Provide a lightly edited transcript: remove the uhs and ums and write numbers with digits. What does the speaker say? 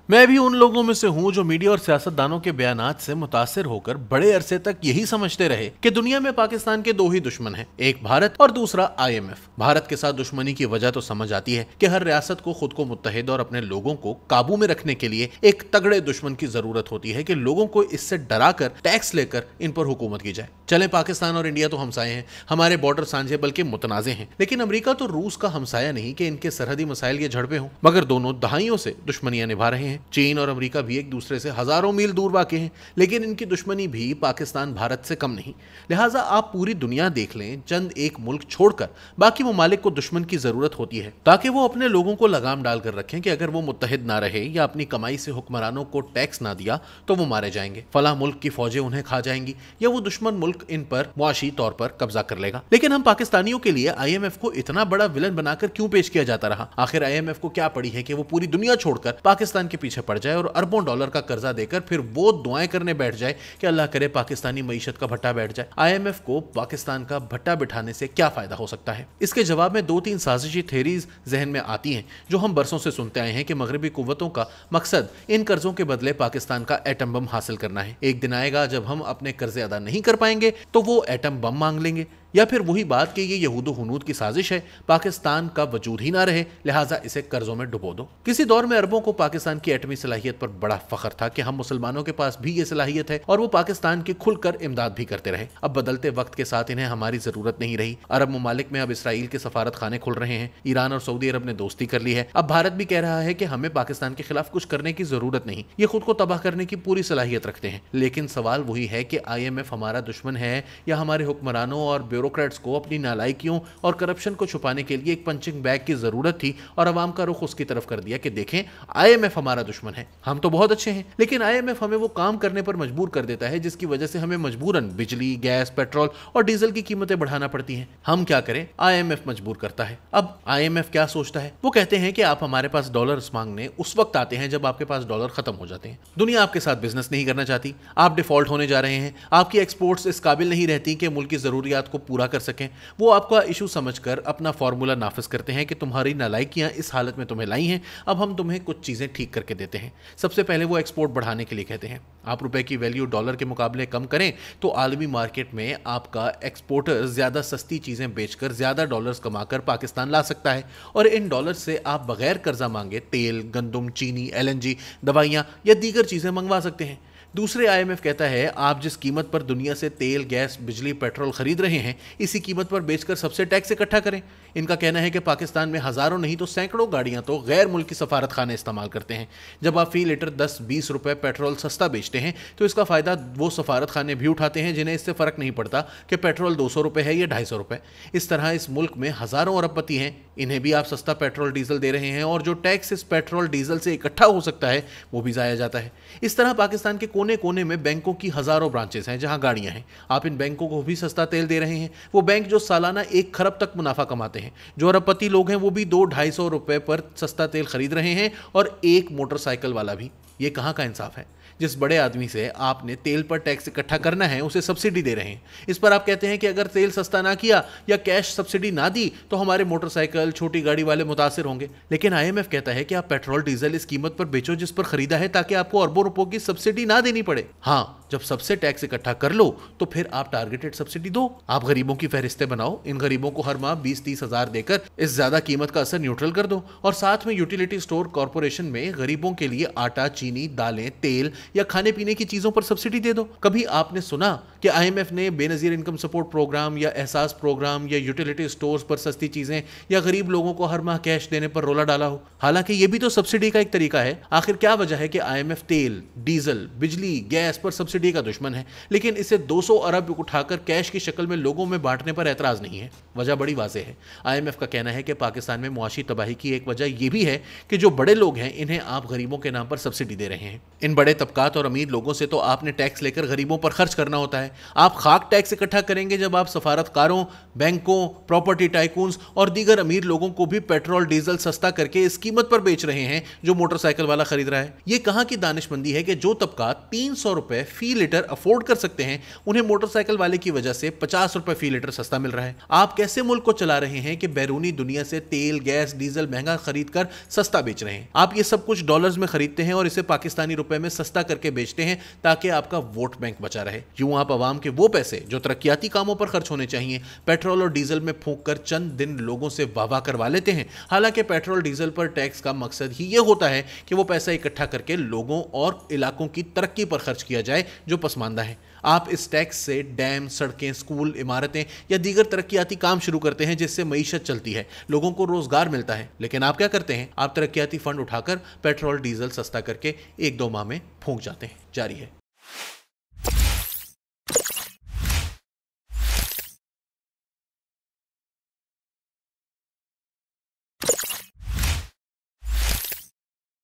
मैं भी उन लोगों में से हूं जो मीडिया और सियासतदानों के बयानात से मुतासिर होकर बड़े अरसे तक यही समझते रहे कि दुनिया में पाकिस्तान के दो ही दुश्मन हैं, एक भारत और दूसरा IMF। भारत के साथ दुश्मनी की वजह तो समझ आती है कि हर रियासत को खुद को मुत्तहिद और अपने लोगों को काबू में रखने के लिए एक तगड़े दुश्मन की जरूरत होती है कि लोगों को इससे डराकर टैक्स लेकर इन पर हुकूमत की जाए। चले पाकिस्तान और इंडिया तो हमसाए हैं, हमारे बॉर्डर सांझे बल्कि मुतनाज़े हैं, लेकिन अमेरिका तो रूस का हमसाया नहीं कि इनके सरहदी मसाइल ये झड़पें हों, मगर दोनों दहाइयों से दुश्मनियां निभा रहे हैं। चीन और अमेरिका भी एक दूसरे से हजारों मील दूर वाक़ हैं, लेकिन इनकी दुश्मनी भी पाकिस्तान भारत से कम नहीं। लिहाजा आप पूरी दुनिया देख लें, चंद एक मुल्क छोड़कर बाकी ममालिक को दुश्मन की जरूरत होती है ताकि वो अपने लोगों को लगाम डालकर रखें कि अगर वो मुत्तहिद ना रहे या अपनी कमाई से हुक्मरानों को टैक्स ना दिया तो वो मारे जाएंगे, फलाह मुल्क की फौजें उन्हें खा जाएंगी या वो दुश्मन मुल्क इन पर मुआशी तौर पर कब्जा कर लेगा। लेकिन हम पाकिस्तानियों के लिए IMF को इतना बड़ा विलन बनाकर क्यों पेश किया जाता रहा? आखिर IMF को क्या पड़ी है कि वो पूरी दुनिया छोड़कर पाकिस्तान के पीछे पड़ जाए और अरबों डॉलर का कर्जा देकर फिर वो दुआएं करने बैठ जाए कि अल्लाह करे पाकिस्तानी मईशत का भट्टा बैठ जाए। IMF को पाकिस्तान का भट्टा बिठाने से क्या फायदा हो सकता है? इसके जवाब में दो तीन साजिशी थेरीज जहन में आती हैं जो हम बरसों से सुनते आए हैं कि मगरबी कुव्वतों का मकसद इन कर्जों के बदले पाकिस्तान का एटम बम हासिल करना है। एक दिन आएगा जब हम अपने कर्जे अदा नहीं कर पाएंगे तो वो एटम बम मांग लेंगे, या फिर वही बात कि ये यहूदो हुनूद की साजिश है, पाकिस्तान का वजूद ही ना रहे लिहाजा इसे कर्जों में डुबो दो। किसी दौर में अरबों को पाकिस्तान की एटमी सलाहियत पर बड़ा फख्र था कि हम मुसलमानों के पास भी ये सलाहियत है और वो पाकिस्तान की खुलकर इमदाद भी करते रहे। अब बदलते वक्त के साथ इन्हें हमारी जरूरत नहीं रही। अरब ममालिक में अब इसराइल के सफारत खाने खुल रहे हैं, ईरान और सऊदी अरब ने दोस्ती कर ली है। अब भारत भी कह रहा है कि हमें पाकिस्तान के खिलाफ कुछ करने की जरूरत नहीं, ये खुद को तबाह करने की पूरी सलाहियत रखते हैं। लेकिन सवाल वही है कि IMF हमारा दुश्मन है या हमारे हुक्मरानों और ब्यूरोक्रेट्स को अपनी नालायकियों और करप्शन को छुपाने के लिए एक पंचिंग बैग की जरूरत थी और अवाम का रुख उसकी तरफ कर दिया कि देखें IMF हमारा दुश्मन है, हम तो बहुत अच्छे हैं। लेकिन IMF हमें वो काम करने पर मजबूर कर देता है जिसकी वजह से हमें मजबूरन बिजली, गैस, पेट्रोल और डीजल की कीमतें बढ़ाना पड़ती हैं। हम क्या करें, IMF मजबूर करता है। अब IMF क्या सोचता है? वो कहते हैं कि आप हमारे पास डॉलर्स मांगने उस वक्त आते हैं जब आपके पास डॉलर खत्म हो जाते हैं। दुनिया आपके साथ बिजनेस नहीं करना चाहती, आप डिफॉल्ट होने जा रहे हैं, आपकी एक्सपोर्ट्स इस काबिल नहीं रहती कि मुल्क की जरूरियात को पूरा कर सकें। वो आपका इशू समझकर अपना फार्मूला नाफिज करते हैं कि तुम्हारी नालायकियां इस हालत में तुम्हें लाई हैं, अब हम तुम्हें कुछ चीजें ठीक करके देते हैं। सबसे पहले वो एक्सपोर्ट बढ़ाने के लिए कहते हैं आप रुपए की वैल्यू डॉलर के मुकाबले कम करें तो आलमी मार्केट में आपका एक्सपोर्टर ज्यादा सस्ती चीजें बेचकर ज्यादा डॉलर्स कमाकर पाकिस्तान ला सकता है और इन डॉलर से आप बगैर कर्जा मांगे तेल, गंदम, चीनी, LNG, दवाइयां या दीगर चीजें मंगवा सकते हैं। दूसरे IMF कहता है आप जिस कीमत पर दुनिया से तेल, गैस, बिजली, पेट्रोल खरीद रहे हैं इसी कीमत पर बेचकर सबसे टैक्स इकट्ठा करें। इनका कहना है कि पाकिस्तान में हजारों नहीं तो सैकड़ों गाड़ियां तो गैर मुल्की सफारत खाने इस्तेमाल करते हैं। जब आप फी लीटर 10-20 रुपए पेट्रोल सस्ता बेचते हैं तो इसका फायदा वो सफारत खाने भी उठाते हैं जिन्हें इससे फर्क नहीं पड़ता कि पेट्रोल 200 रुपए है या 250 रुपए। इस तरह इस मुल्क में हजारों अरबपति हैं, इन्हें भी आप सस्ता पेट्रोल डीजल दे रहे हैं और जो टैक्स इस पेट्रोल डीजल से इकट्ठा हो सकता है वो भी जाया जाता है। इस तरह पाकिस्तान के कोने कोने में बैंकों की हजारों ब्रांचेस हैं जहां गाड़ियां हैं। आप इन बैंकों को भी सस्ता तेल दे रहे हैं। वो बैंक जो सालाना 1 खरब तक मुनाफा कमाते हैं, जो अरबपति लोग हैं वो भी 200-250 रुपए पर सस्ता तेल खरीद रहे हैं और एक मोटरसाइकिल वाला भी। ये कहां का इंसाफ है? जिस बड़े आदमी से आपने तेल पर टैक्स इकट्ठा करना है उसे सब्सिडी दे रहे हैं। इस पर आप कहते हैं कि अगर तेल सस्ता ना किया या कैश सब्सिडी ना दी तो हमारे मोटरसाइकिल, छोटी गाड़ी वाले मुतासिर होंगे। लेकिन IMF कहता है कि आप पेट्रोल डीजल इस कीमत पर बेचो जिस पर खरीदा है ताकि आपको अरबों रुपयों की सब्सिडी ना देनी पड़े। हाँ, जब सबसे टैक्स इकट्ठा कर लो तो फिर आप टारगेटेड सब्सिडी दो। आप गरीबों की फहरिस्तें बनाओ, इन गरीबों को हर माह 20-30 हजार देकर इस ज्यादा कीमत का असर न्यूट्रल कर दो और साथ में यूटिलिटी स्टोर कॉर्पोरेशन में गरीबों के लिए आटा, चीनी, दालें, तेल या खाने पीने की चीजों पर सब्सिडी दे दो। कभी आपने सुना कि IMF ने बेनजीर इनकम सपोर्ट प्रोग्राम या एहसास प्रोग्राम या यूटिलिटी स्टोर्स पर सस्ती चीजें या गरीब लोगों को हर माह कैश देने पर रोला डाला हो? हालांकि ये भी तो सब्सिडी का एक तरीका है। आखिर क्या वजह है कि IMF तेल, डीजल, बिजली, गैस पर सब्सिडी का दुश्मन है लेकिन इसे 200 अरब उठाकर कैश की शक्ल में लोगों में बांटने पर एतराज नहीं है? वजह बड़ी वाज़ेह है। IMF का कहना है कि पाकिस्तान में मुआशी तबाही की एक वजह यह भी है कि जो बड़े लोग हैं इन्हें आप गरीबों के नाम पर सब्सिडी दे रहे हैं। इन बड़े तबकात और अमीर लोगों से तो आपने टैक्स लेकर गरीबों पर खर्च करना होता है। आप खाक टैक्स इकट्ठा करेंगे जब आप सफारतकारों, बैंकों, प्रॉपर्टी टाइकून्स और दीगर अमीर लोगों को भी पेट्रोल डीजल सस्ता करके इस कीमत पर बेच रहे हैं जो मोटरसाइकिल वाला खरीद रहा है। ये कहां की दानिशमंदी है कि जो तबका 300 रुपए फी फी लीटर अफोर्ड कर सकते हैं, उन्हें मोटरसाइकिल वाले की वजह से 50 रुपए फी लीटर सस्ता मिल रहा है। आप कैसे मुल्क को चला रहे हैं कि बैरूनी दुनिया से तेल, गैस, डीजल महंगा खरीद कर सस्ता बेच रहे हैं। आप ये सब कुछ डॉलर्स में खरीदते हैं और इसे पाकिस्तानी रुपए में सस्ता करके बेचते हैं ताकि आपका वोट बैंक बचा रहे। यूं आप अवाम के वो पैसे जो तरक्याती कामों पर खर्च होने चाहिए, पेट्रोल और डीजल में फूंक कर चंद दिन लोगों से वाह करवा लेते हैं। हालांकि पेट्रोल डीजल पर टैक्स का मकसद ही यह होता है कि वो पैसा इकट्ठा करके लोगों और इलाकों की तरक्की पर खर्च किया जाए जो पसमानदा है। आप इस टैक्स से डैम, सड़कें, स्कूल, इमारतें या दीगर तरक्याती काम शुरू करते हैं जिससे मईशत चलती है, लोगों को रोजगार मिलता है। लेकिन आप क्या करते हैं? आप तरक्याती फंड उठाकर पेट्रोल डीजल सस्ता करके 1-2 माह में फूंक जाते हैं। जारी है।